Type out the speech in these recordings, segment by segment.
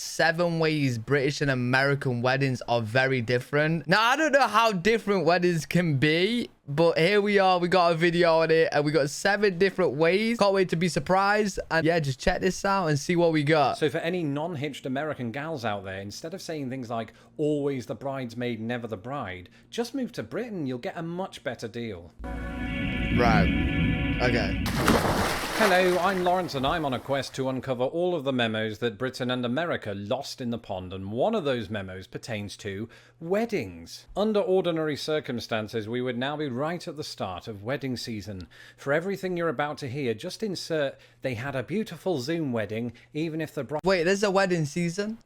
7 ways British and American weddings are very different. Now, I don't know how different weddings can be, but here we are. We got a video on it, and we got 7 different ways. Can't wait to be surprised. And yeah, just check this out and see what we got. So for any non-hitched American gals out there, instead of saying things like, always the bridesmaid, never the bride, just move to Britain. You'll get a much better deal. Right. Okay. Hello, I'm Lawrence, and I'm on a quest to uncover all of the memos that Britain and America lost in the pond, and one of those memos pertains to weddings. Under ordinary circumstances, we would now be right at the start of wedding season. For everything you're about to hear, just insert, they had a beautiful Zoom wedding, even if the bride... Wait, there's a wedding season?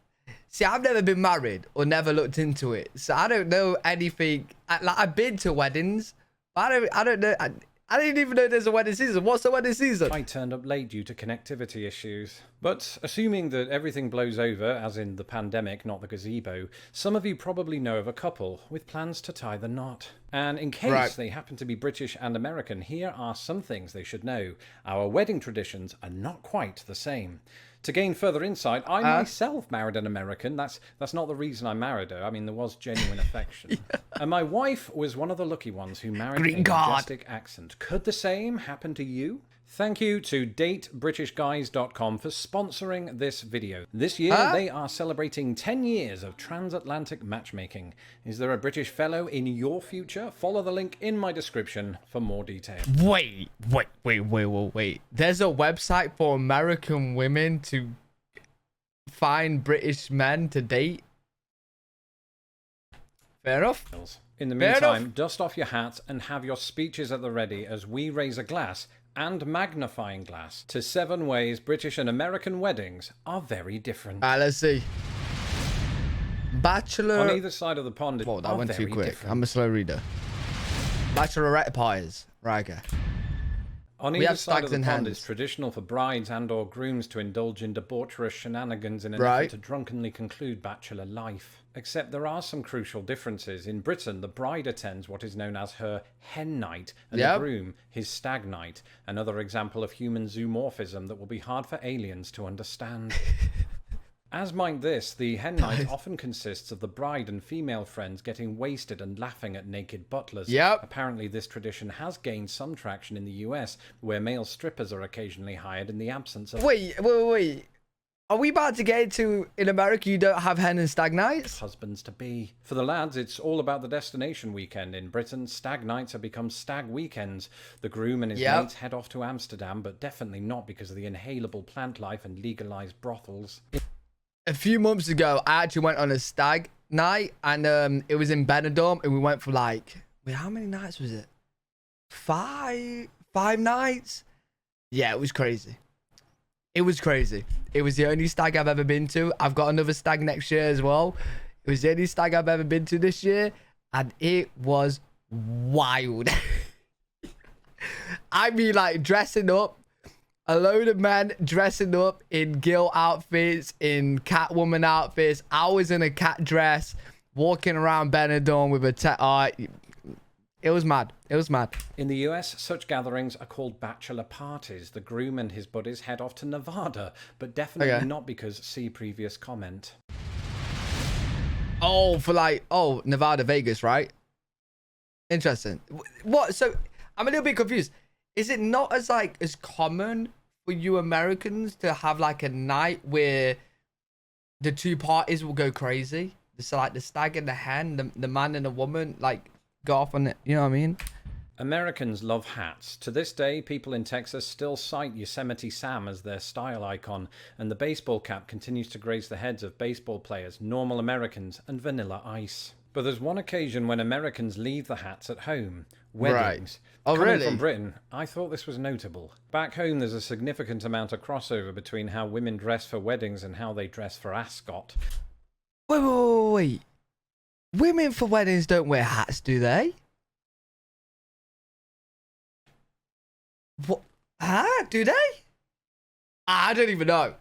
See, I've never been married or never looked into it, so I don't know anything. Like, I've been to weddings, but I don't know... I didn't even know there's a wedding season. What's the wedding season? I turned up late due to connectivity issues. But assuming that everything blows over, as in the pandemic, not the gazebo, some of you probably know of a couple with plans to tie the knot. And in case they happen to be British and American, here are some things they should know. Our wedding traditions are not quite the same. To gain further insight, I myself married an American. That's not the reason I married her. I mean, there was genuine affection. Yeah. And my wife was one of the lucky ones who married a majestic accent. Could the same happen to you? Thank you to datebritishguys.com for sponsoring this video. This year, they are celebrating 10 years of transatlantic matchmaking. Is there a British fellow in your future? Follow the link in my description for more details. Wait. There's a website for American women to find British men to date? Fair enough. In the meantime, dust off your hats and have your speeches at the ready as we raise a glass and magnifying glass to 7 ways British and American weddings are very different. Let's see. Bachelor... On either side of the pond is that went too quick. Different. I'm a slow reader. Bachelorette parties. Right, okay. On either side of the pond, it's traditional for brides and or grooms to indulge in debaucherous shenanigans in an effort to drunkenly conclude bachelor life. Except there are some crucial differences. In Britain, the bride attends what is known as her hen night, and the groom his stag night, another example of human zoomorphism that will be hard for aliens to understand. As mind this, the hen night often consists of the bride and female friends getting wasted and laughing at naked butlers. Apparently this tradition has gained some traction in the US, where male strippers are occasionally hired in the absence of... Wait. Are we about to get into, in America, you don't have hen and stag nights? Husbands-to-be. For the lads, it's all about the destination weekend. In Britain, stag nights have become stag weekends. The groom and his mates head off to Amsterdam, but definitely not because of the inhalable plant life and legalized brothels. A few months ago, I actually went on a stag night, and it was in Benidorm, and we went for like... Wait, how many nights was it? 5 nights? Yeah, it was crazy. It was crazy. It was the only stag I've ever been to. I've got another stag next year as well. It was the only stag I've ever been to this year, and it was wild. I mean, like, dressing up. A load of men dressing up in girl outfits, in Catwoman outfits. I was in a cat dress, walking around Benidorm with a it was mad. It was mad. In the US, such gatherings are called bachelor parties. The groom and his buddies head off to Nevada, but definitely not because see previous comment. Oh, for like, Nevada, Vegas, right? Interesting. What? So, I'm a little bit confused. Is it not as common for you Americans to have like a night where the two parties will go crazy? So like the stag and the hen, the man and the woman, like go off on it. You know what I mean? Americans love hats. To this day, people in Texas still cite Yosemite Sam as their style icon, and the baseball cap continues to grace the heads of baseball players, normal Americans, and Vanilla Ice. But there's one occasion when Americans leave the hats at home. Weddings. Oh, Coming really? from Britain, I thought this was notable. Back home, there's a significant amount of crossover between how women dress for weddings and how they dress for ascot. Wait. Women for weddings don't wear hats, do they? What? Huh? Do they? I don't even know.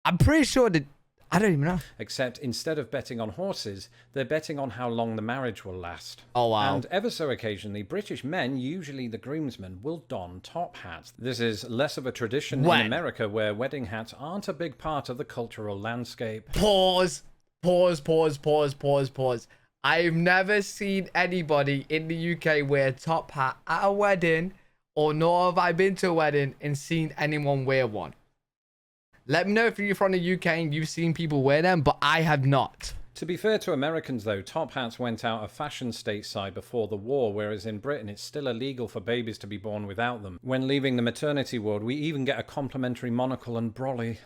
I'm pretty sure that... I don't even know. Except instead of betting on horses, they're betting on how long the marriage will last. Oh, wow. And ever so occasionally, British men, usually the groomsmen, will don top hats. This is less of a tradition in America, where wedding hats aren't a big part of the cultural landscape. Pause. I've never seen anybody in the UK wear a top hat at a wedding, or nor have I been to a wedding and seen anyone wear one. Let me know if you're from the UK and you've seen people wear them, but I have not. To be fair to Americans, though, top hats went out of fashion stateside before the war, whereas in Britain it's still illegal for babies to be born without them. When leaving the maternity ward, we even get a complimentary monocle and brolly.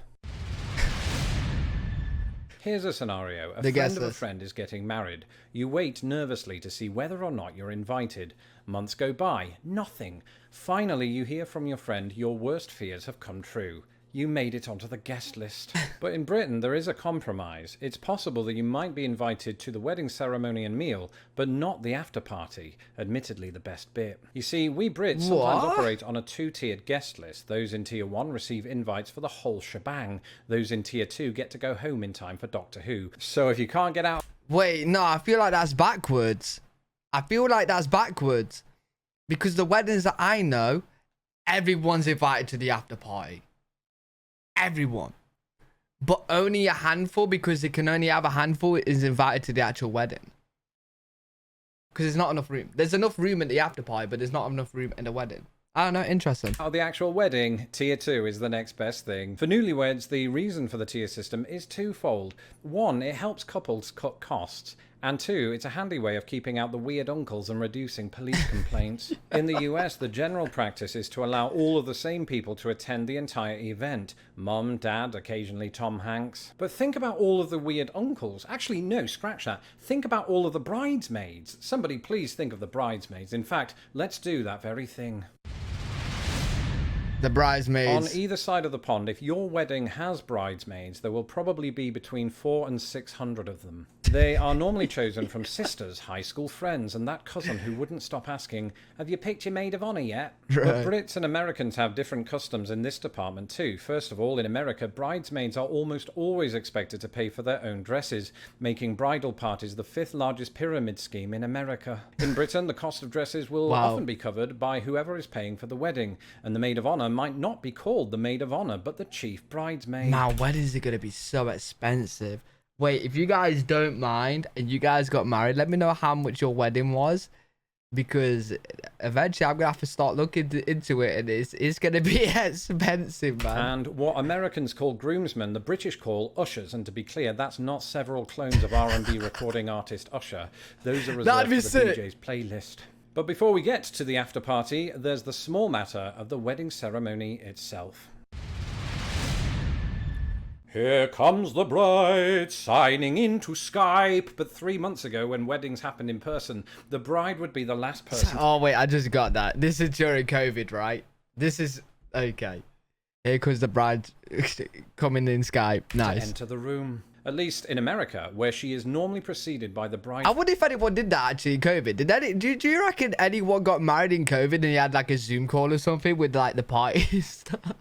Here's a scenario. A friend of a friend is getting married. You wait nervously to see whether or not you're invited. Months go by. Nothing. Finally, you hear from your friend your worst fears have come true. You made it onto the guest list. But in Britain, there is a compromise. It's possible that you might be invited to the wedding ceremony and meal, but not the after party. Admittedly, the best bit. You see, we Brits sometimes operate on a two-tiered guest list. Those in Tier 1 receive invites for the whole shebang. Those in Tier 2 get to go home in time for Doctor Who. So if you can't get out... Wait, no, I feel like that's backwards. Because the weddings that I know, everyone's invited to the after party. Everyone, but only a handful, because they can only have a handful, is invited to the actual wedding, because there's not enough room. There's enough room at the after party, but there's not enough room in the wedding. I don't know, interesting. Oh, the actual wedding, Tier 2 is the next best thing. For newlyweds, the reason for the tier system is twofold. One, it helps couples cut costs. And two, it's a handy way of keeping out the weird uncles and reducing police complaints. In the US, the general practice is to allow all of the same people to attend the entire event. Mum, dad, occasionally Tom Hanks. But think about all of the weird uncles. Actually, no, scratch that. Think about all of the bridesmaids. Somebody please think of the bridesmaids. In fact, let's do that very thing. The bridesmaids. On either side of the pond, if your wedding has bridesmaids, there will probably be between 400 and 600 of them. They are normally chosen from sisters, high school friends, and that cousin who wouldn't stop asking, "Have you picked your maid of honour yet?" Right. But Brits and Americans have different customs in this department too. First of all, in America, bridesmaids are almost always expected to pay for their own dresses, making bridal parties the 5th largest pyramid scheme in America. In Britain, the cost of dresses will often be covered by whoever is paying for the wedding, and the maid of honour might not be called the maid of honour, but the chief bridesmaid. Now, weddings are going to be so expensive. Wait, if you guys don't mind and you guys got married, let me know how much your wedding was, because eventually I'm going to have to start looking into it, and it's going to be expensive, man. And what Americans call groomsmen, the British call ushers, and to be clear, that's not several clones of R&B recording artist Usher. Those are reserved for the DJ's playlist. But before we get to the after party, there's the small matter of the wedding ceremony itself. Here comes the bride, signing into Skype. But 3 months ago, when weddings happened in person, the bride would be the last person. Oh, wait, I just got that. This is during COVID, right? This is... Okay. Here comes the bride coming in Skype. Nice. To enter the room. At least in America, where she is normally preceded by the bride. I wonder if anyone did that actually in COVID. Do you reckon anyone got married in COVID and he had like a Zoom call or something with like the party stuff?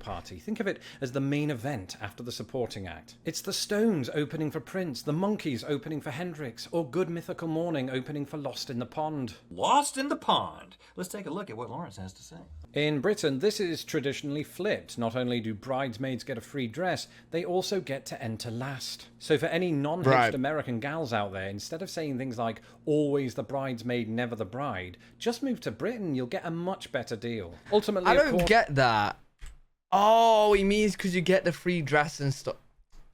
Party. Think of it as the main event after the supporting act. It's the Stones opening for Prince, the Monkees opening for Hendrix, or Good Mythical Morning opening for Lost in the Pond. Lost in the Pond. Let's take a look at what Lawrence has to say. In Britain, this is traditionally flipped. Not only do bridesmaids get a free dress, they also get to enter last. So for any non-hitched American gals out there, instead of saying things like, always the bridesmaid, never the bride, just move to Britain, you'll get a much better deal. Ultimately, I don't get that. Oh, he means because you get the free dress and stuff.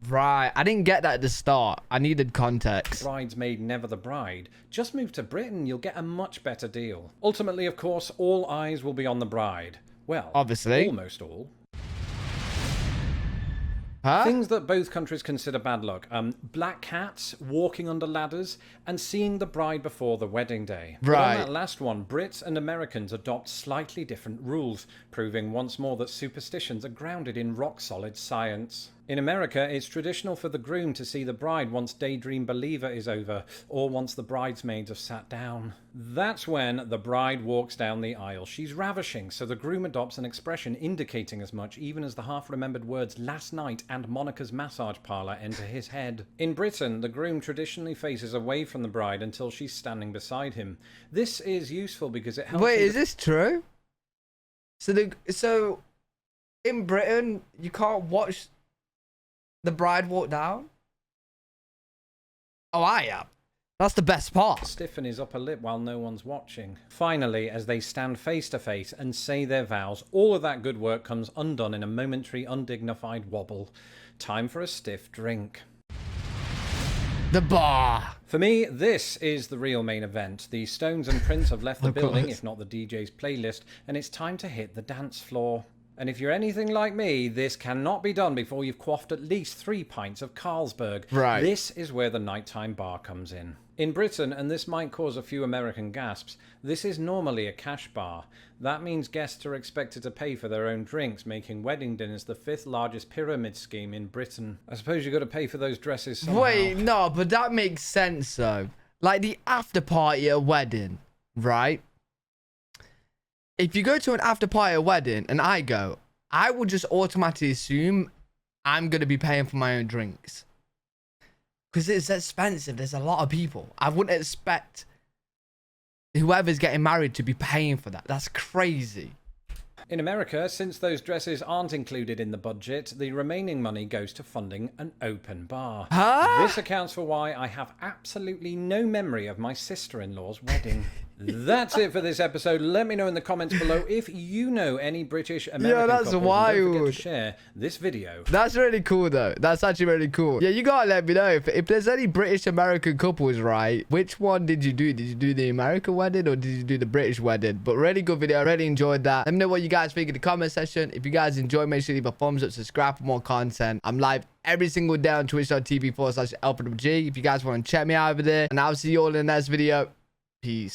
Right. I didn't get that at the start. I needed context. Bridesmaid, never the bride. Just move to Britain, you'll get a much better deal. Ultimately, of course, all eyes will be on the bride. Well, obviously. Almost all. Huh? Things that both countries consider bad luck. Black cats, walking under ladders, and seeing the bride before the wedding day. Right. But on that last one, Brits and Americans adopt slightly different rules, proving once more that superstitions are grounded in rock-solid science. In America, it's traditional for the groom to see the bride once Daydream Believer is over, or once the bridesmaids have sat down. That's when the bride walks down the aisle. She's ravishing, so the groom adopts an expression indicating as much, even as the half-remembered words "last night" and "Monica's massage parlour" enter his head. In Britain, the groom traditionally faces away from the bride until she's standing beside him. This is useful because it helps... Wait, is this true? So in Britain, you can't watch the bride walk down? Oh, I am. That's the best part. Stiffen his upper lip while no one's watching. Finally, as they stand face to face and say their vows, all of that good work comes undone in a momentary, undignified wobble. Time for a stiff drink. The bar. For me, this is the real main event. The Stones and Prince have left the building, if not the DJ's playlist, and it's time to hit the dance floor. And if you're anything like me, this cannot be done before you've quaffed at least 3 pints of Carlsberg. Right. This is where the nighttime bar comes in. In Britain, and this might cause a few American gasps, this is normally a cash bar. That means guests are expected to pay for their own drinks, making wedding dinners the 5th largest pyramid scheme in Britain. I suppose you've got to pay for those dresses somehow. Wait, no, but that makes sense though. Like the after party at a wedding, right? If you go to an after party at a wedding and I go, I would just automatically assume I'm going to be paying for my own drinks. Because it's expensive. There's a lot of people. I wouldn't expect whoever's getting married to be paying for that. That's crazy. In America, since those dresses aren't included in the budget, the remaining money goes to funding an open bar. Huh? This accounts for why I have absolutely no memory of my sister-in-law's wedding. That's it for this episode. Let me know in the comments below if you know any British American that's couples. wild. Don't forget to share this video. That's really cool though. That's actually really cool. Yeah, you gotta let me know if there's any British American couples, right? Which one did you do? Did you do the American wedding or did you do the British wedding? But really good video. I really enjoyed that. Let me know what you guys think in the comment section. If you guys enjoyed, make sure you leave a thumbs up, subscribe for more content. I'm live every single day on twitch.tv/LPWG. If you guys want to check me out over there, and I'll see you all in the next video. Peace.